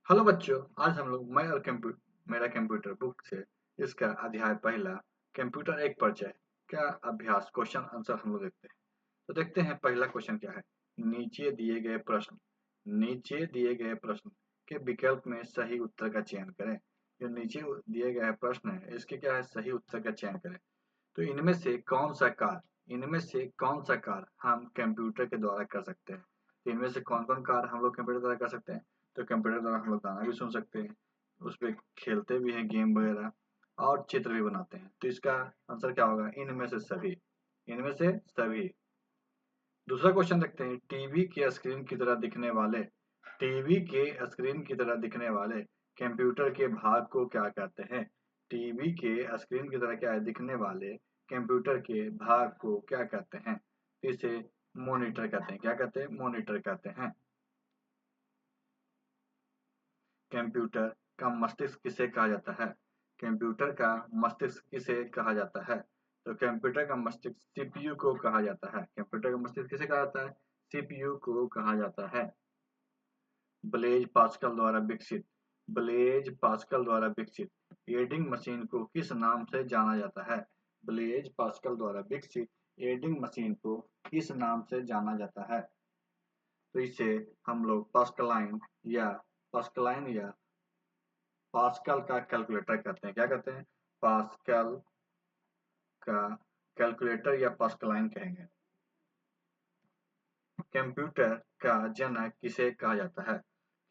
Hello बच्चों, आज हम लोग मैं और मेरा कंप्यूटर बुक से इसका अध्याय पहला कंप्यूटर एक परिचय का अभ्यास क्वेश्चन आंसर हम लोग देखते हैं। तो देखते हैं पहला क्वेश्चन क्या है। नीचे दिए गए प्रश्न नीचे दिए गए प्रश्न के विकल्प में सही उत्तर का चयन करें। जो नीचे दिए गए प्रश्न है इसके क्या है, सही उत्तर का चयन करें। तो इनमें से कौन सा कार्य हम कंप्यूटर के द्वारा कर सकते हैं। तो इनमें से कौन कौन कार्य हम लोग कंप्यूटर द्वारा कर सकते हैं। तो कंप्यूटर द्वारा हम लोग गाना भी सुन सकते हैं, उस पर खेलते भी हैं गेम वगैरह, और चित्र भी बनाते हैं। तो इसका आंसर क्या होगा, इनमें से सभी। दूसरा क्वेश्चन देखते हैं। टीवी के स्क्रीन की तरह दिखने वाले कंप्यूटर के भाग को क्या कहते हैं। टीवी के स्क्रीन की तरह क्या है, दिखने वाले कंप्यूटर के भाग को क्या कहते हैं। इसे मॉनिटर कहते हैं। क्या कहते हैं, मॉनिटर कहते हैं। कंप्यूटर का मस्तिष्क किसे कहा जाता है। कंप्यूटर का मस्तिष्क किसे कहा जाता है। तो कंप्यूटर का मस्तिष्क सीपीयू को कहा जाता है। कंप्यूटर का मस्तिष्क किसे कहा जाता है, सीपीयू को कहा जाता है। ब्लेज पास्कल द्वारा विकसित ब्लेज पास्कल द्वारा विकसित एडिंग मशीन को किस नाम से जाना जाता है। ब्लेज पास्कल द्वारा विकसित एडिंग मशीन को किस नाम से जाना जाता है। तो इसे हम लोग पास्कलाइन या पास्कल का कैलकुलेटर कहते हैं। क्या कहते हैं, पास्कल का कैलकुलेटर या पास्कलाइन कहेंगे। कंप्यूटर का जनक किसे कहा जाता है।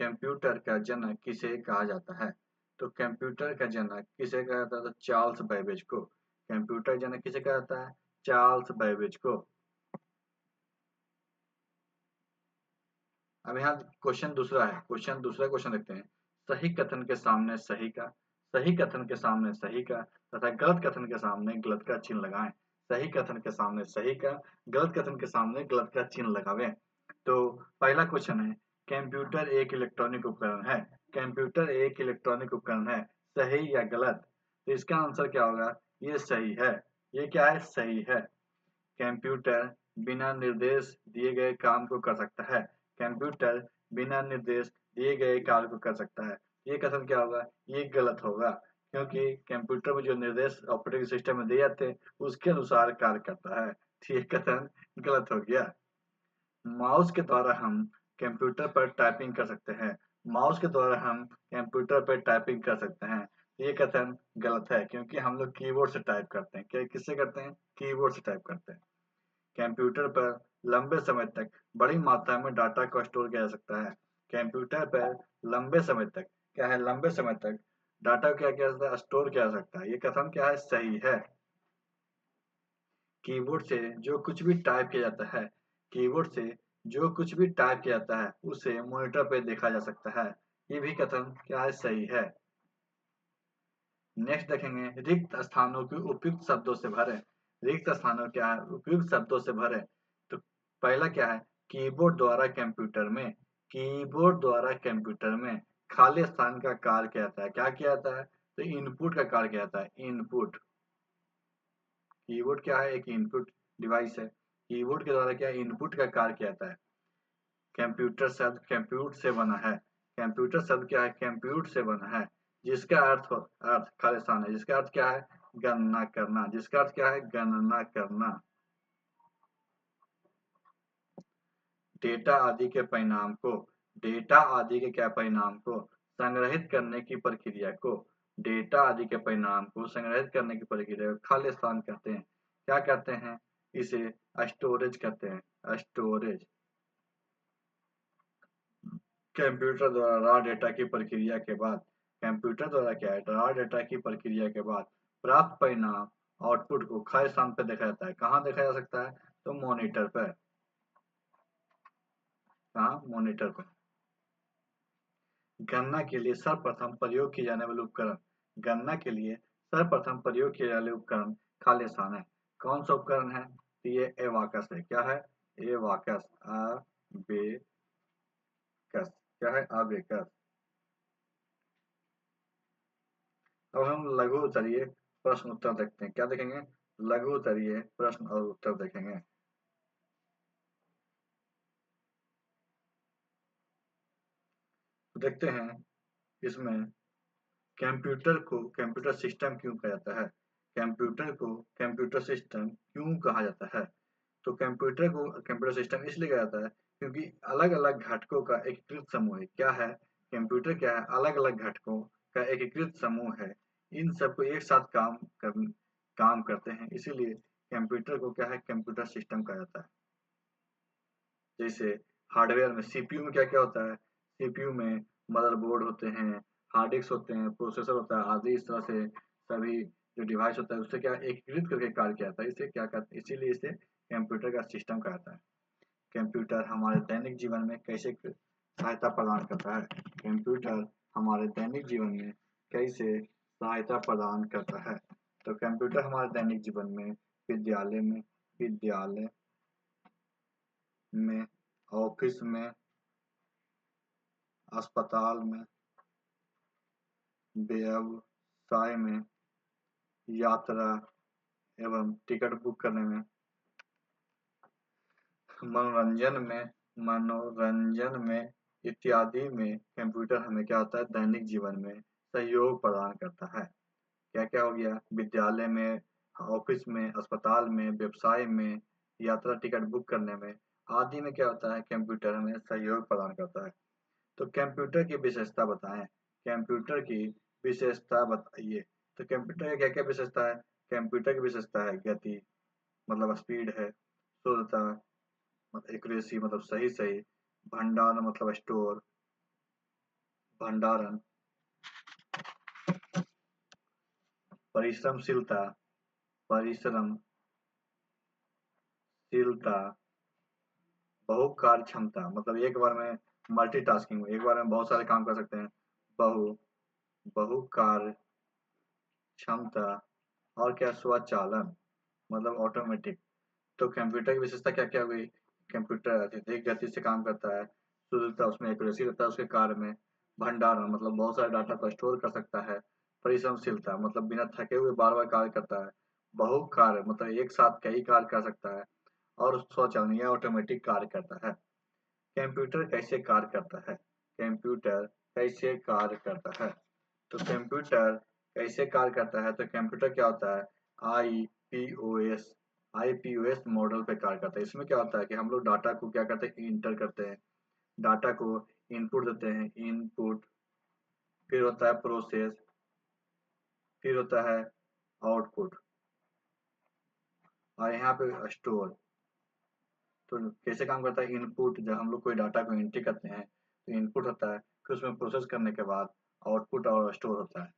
कंप्यूटर का जनक किसे कहा जाता है। तो कंप्यूटर का जनक किसे कहा जाता है, तो चार्ल्स बेबेज को। कंप्यूटर जनक किसे कहा जाता है, चार्ल्स बेबेज को। अब यहाँ दूसरा क्वेश्चन देखते हैं। सही कथन के सामने सही का तथा गलत कथन के सामने गलत का चिन्ह लगाएं। सही कथन के सामने सही का, गलत कथन के सामने गलत का चिन्ह लगावें। तो पहला क्वेश्चन है, कंप्यूटर एक इलेक्ट्रॉनिक उपकरण है। कंप्यूटर एक इलेक्ट्रॉनिक उपकरण है, सही या गलत। तो इसका आंसर क्या होगा, ये सही है। ये क्या है, सही है। कंप्यूटर बिना निर्देश दिए गए काम को कर सकता है। कंप्यूटर बिना निर्देश दिए गए कार्य को कर सकता है। ये कथन क्या होगा, ये गलत होगा, क्योंकि कंप्यूटर में जो निर्देश ऑपरेटिंग सिस्टम में दिए जाते हैं उसके अनुसार कार्य करता है। तो ये कथन गलत हो गया। माउस के द्वारा हम कंप्यूटर पर टाइपिंग कर सकते हैं। माउस के द्वारा हम कंप्यूटर पर टाइपिंग कर सकते हैं। ये कथन गलत है, क्योंकि हम लोग कीबोर्ड से टाइप करते हैं। क्या किससे करते हैं, कीबोर्ड से टाइप करते हैं। कंप्यूटर पर लंबे समय तक बड़ी मात्रा में डाटा को स्टोर किया जा सकता है। कंप्यूटर पर लंबे समय तक क्या है, लंबे समय तक डाटा को क्या किया जा सकता है, स्टोर किया जा सकता है। ये कथन क्या है, सही है। कीबोर्ड से जो कुछ भी टाइप किया जाता है कीबोर्ड से जो कुछ भी टाइप किया जाता है उसे मॉनिटर पर देखा जा सकता है। ये भी कथन क्या है, सही है। नेक्स्ट देखेंगे, रिक्त स्थानों को उपयुक्त शब्दों से भरें। रिक्त स्थानों क्या है, उपयुक्त शब्दों से भरें। तो पहला क्या है, कीबोर्ड द्वारा कंप्यूटर में कीबोर्ड द्वारा कंप्यूटर में खाली स्थान का कार्य किया जाता है। क्या किया जाता है, तो इनपुट का कार्य किया जाता है। इनपुट, कीबोर्ड क्या है, एक इनपुट डिवाइस है। कीबोर्ड के द्वारा क्या इनपुट का कार्य किया जाता है। कंप्यूटर शब्द कंप्यूट से बना है। कंप्यूटर शब्द क्या है, कंप्यूट से बना है, जिसका अर्थ खाली स्थान है। जिसका अर्थ क्या है, गणना करना। जिसका अर्थ क्या है, गणना करना। डेटा आदि के परिणाम को डेटा आदि के क्या परिणाम को संग्रहित करने की प्रक्रिया को डेटा आदि के परिणाम को संग्रहित करने की प्रक्रिया को खाली स्थान कहते हैं। क्या कहते हैं, इसे स्टोरेज कहते हैं। स्टोरेज। कंप्यूटर द्वारा रॉ डेटा की प्रक्रिया के बाद कंप्यूटर द्वारा क्या है, रॉ डेटा की प्रक्रिया के बाद प्राप्त परिणाम आउटपुट को खाली स्थान पर देखा जाता है। कहाँ देखा जा सकता है, तो मॉनिटर पर। कहाँ, मॉनिटर पर। गणना के लिए सर्वप्रथम प्रयोग किए जाने वाले उपकरण गणना के लिए सर्वप्रथम प्रयोग किए जाने वाले उपकरण खाली स्थान है। कौन सा उपकरण है, तो ये एवाकस है। क्या है, एवाकस। क्या है, अबेकस। अब हम लघु उत्तरीय प्रश्न उत्तर देखते हैं। क्या देखेंगे, लघु उत्तरीय प्रश्न और उत्तर देखेंगे। तो देखते हैं, इसमें कंप्यूटर को कंप्यूटर सिस्टम क्यों कहा जाता है? कंप्यूटर को कंप्यूटर सिस्टम क्यों कहा जाता है? तो कंप्यूटर को कंप्यूटर सिस्टम इसलिए कहा जाता है क्योंकि अलग-अलग घटकों का एकीकृत समूह है। क्या है? कंप्यूटर क्या है? अलग-अलग घटकों का एकीकृत समूह है। इन सबको एक साथ काम करते हैं, इसीलिए कंप्यूटर को क्या है? कंप्यूटर सिस्टम कहा जाता है। जैसे हार्डवेयर में सीपीयू में क्या-क्या होता है? सीपीयू में मदरबोर्ड होते हैं, हार्ड डिस्क होते हैं, प्रोसेसर होता है आदि। इस तरह से सभी जो डिवाइस होता है उससे क्या एकीकृत करके कार्य किया जाता है। इसे क्या कहते हैं? इसीलिए इसे कंप्यूटर का सिस्टम कहा जाता है। कंप्यूटर हमारे दैनिक जीवन में कैसे सहायता प्रदान करता है? कंप्यूटर हमारे दैनिक जीवन में कैसे सहायता प्रदान करता है? तो कंप्यूटर हमारे दैनिक जीवन में विद्यालय में, ऑफिस में, अस्पताल में, व्यवसाय में, यात्रा एवं टिकट बुक करने में, मनोरंजन में इत्यादि में कंप्यूटर हमें क्या होता है? दैनिक जीवन में सहयोग प्रदान करता है। क्या-क्या हो गया? विद्यालय में, ऑफिस में, अस्पताल में, व्यवसाय में, यात्रा टिकट बुक करने में आदि में क्या होता है? कंप्यूटर हमें सहयोग प्रदान करता है। तो कंप्यूटर की विशेषता बताएं। कंप्यूटर की विशेषता बताइए। तो कंप्यूटर की क्या-क्या विशेषता है? कंप्यूटर की विशेषता है गति, मतलब स्पीड है, शुद्धता मतलब एक्यूरेसी मतलब सही, भंडारण मतलब स्टोर, भंडारण, परिश्रमशीलता, परिश्रमशीलता, बहु कार्य क्षमता मतलब एक बार में मल्टीटास्किंग, एक बार में बहुत सारे काम कर सकते हैं। बहु बहु कार्य क्षमता और क्या? स्वचालन मतलब ऑटोमेटिक। तो कंप्यूटर की विशेषता क्या-क्या हुई? कंप्यूटर अत्यधिक गति से काम करता है, शुद्धता उसमें एक्यूरेसी रहता है उसके कार्य में, भंडारण मतलब बहुत सारे डाटा को स्टोर कर सकता है, परिश्रमशीलता मतलब बिना थके हुए बार-बार कार्य करता है, बहु कार्य मतलब एक साथ कई कार्य कर सकता है और स्वचालन या ऑटोमेटिक कार्य करता है। कंप्यूटर कैसे कार्य करता है? कंप्यूटर कैसे कार्य करता है? तो कंप्यूटर कैसे कार्य करता है? तो कंप्यूटर क्या होता है? आईपीओएस आईपीओएस मॉडल पे कार्य करता है। इसमें क्या होता है कि हम लोग डाटा को क्या करते हैं? इंटर करते हैं, डाटा को इनपुट देते हैं, इनपुट, फिर होता है प्रोसेस, फिर होता है आउटपुट और यहाँ पे स्टोर। तो कैसे काम करता है? इनपुट जब हम लोग कोई डाटा को एंट्री करते हैं तो इनपुट होता है, फिर उसमें प्रोसेस करने के बाद आउटपुट और स्टोर होता है।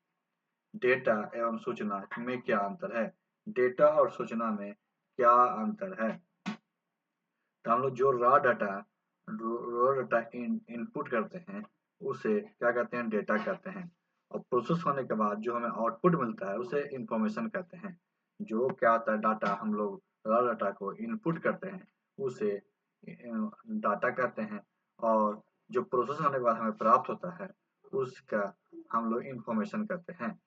डेटा एवं सूचना में क्या अंतर है? डेटा और सूचना में क्या अंतर है? तो हम लोग जो रॉ डाटा इनपुट करते हैं उसे क्या कहते हैं? डेटा कहते हैं। और प्रोसेस होने के बाद जो हमें आउटपुट मिलता है उसे इंफॉर्मेशन कहते हैं। जो क्या होता है? डाटा हम लोग रॉ डाटा को इनपुट करते हैं उसे डाटा कहते हैं और जो प्रोसेस होने के बाद हमें प्राप्त होता है उसका हम लोग इंफॉर्मेशन कहते हैं।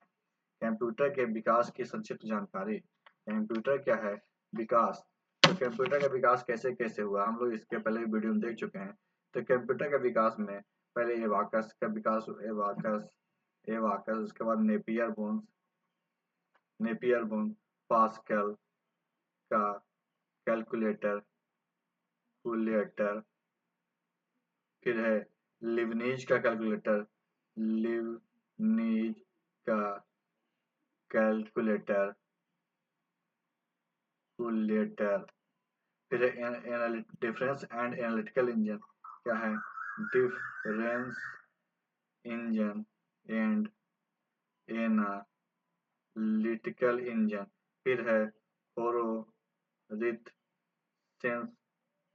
कंप्यूटर के विकास की संक्षिप्त जानकारी। कंप्यूटर क्या है? विकास। तो कंप्यूटर का विकास कैसे हुआ? हम लोग इसके पहले वीडियो में देख चुके हैं। तो कंप्यूटर के विकास में पहले एबाकस का विकास, एबाकस उसके बाद नेपियर बोन्स, पास्कल का कैलकुलेटर कुलेटर, फिर है लिबनीज का कैलकुलेटर, लिबनीज का कैलकुलेटर कुलेटर, फिर डिफरेंस एंड एनालिटिकल इंजन। क्या है? Difference engine and analytical engine. फिर है होरोरिथ सेंस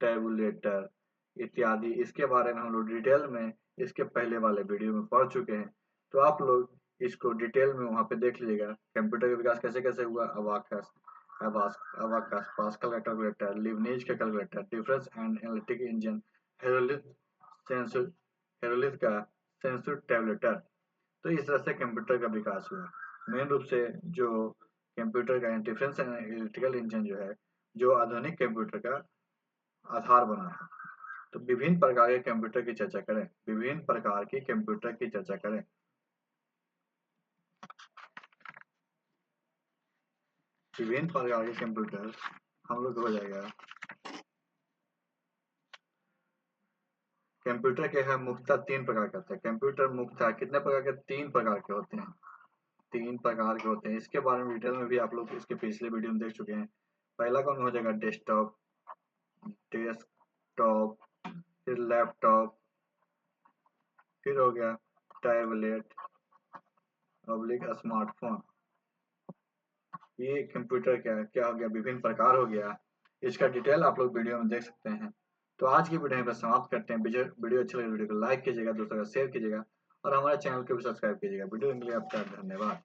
टेबुलेटर इत्यादि। इसके बारे में हम लोग डिटेल में इसके पहले वाले वीडियो में पढ़ चुके हैं, तो आप लोग इसको डिटेल में वहां पे देख लीजिएगा। कंप्यूटर का विकास कैसे हुआ? अबाकस, पास्कल का कैलकुलेटर, लिबनीज का calculator, difference and analytic engine, Hollerith का सेंसर टेबलेटर। तो इस तरह से कंप्यूटर का विकास हुआ। मेन रूप से जो कंप्यूटर का डिफरेंस एंड एनालिटिकल इंजन जो है जो आधुनिक कंप्यूटर का आधार बना है। तो विभिन्न प्रकार के कंप्यूटर की चर्चा करें। विभिन्न प्रकार की कंप्यूटर की चर्चा करें। विभिन्न प्रकार के कंप्यूटर हम लोग हो जाएगा। कंप्यूटर के है मुख्यतः 3 प्रकार के होते हैं। कंप्यूटर मुख्यतः कितने प्रकार के? 3 प्रकार के होते हैं। 3 प्रकार के होते हैं। इसके बारे में डिटेल में भी आप लोग इसके पिछले वीडियो में देख चुके हैं। पहला कौन हो जाएगा? डेस्कटॉप, फिर लैपटॉप, फिर हो गया टैबलेट पब्लिक स्मार्टफोन। ये कंप्यूटर क्या हो गया? विभिन्न प्रकार हो गया। इसका डिटेल आप लोग वीडियो में देख सकते हैं। तो आज की वीडियो में समाप्त करते हैं। वीडियो अच्छी लगे वीडियो को लाइक कीजिएगा, दोस्तों का शेयर कीजिएगा और हमारे चैनल को भी सब्सक्राइब कीजिएगा। वीडियो के लिए आपका धन्यवाद।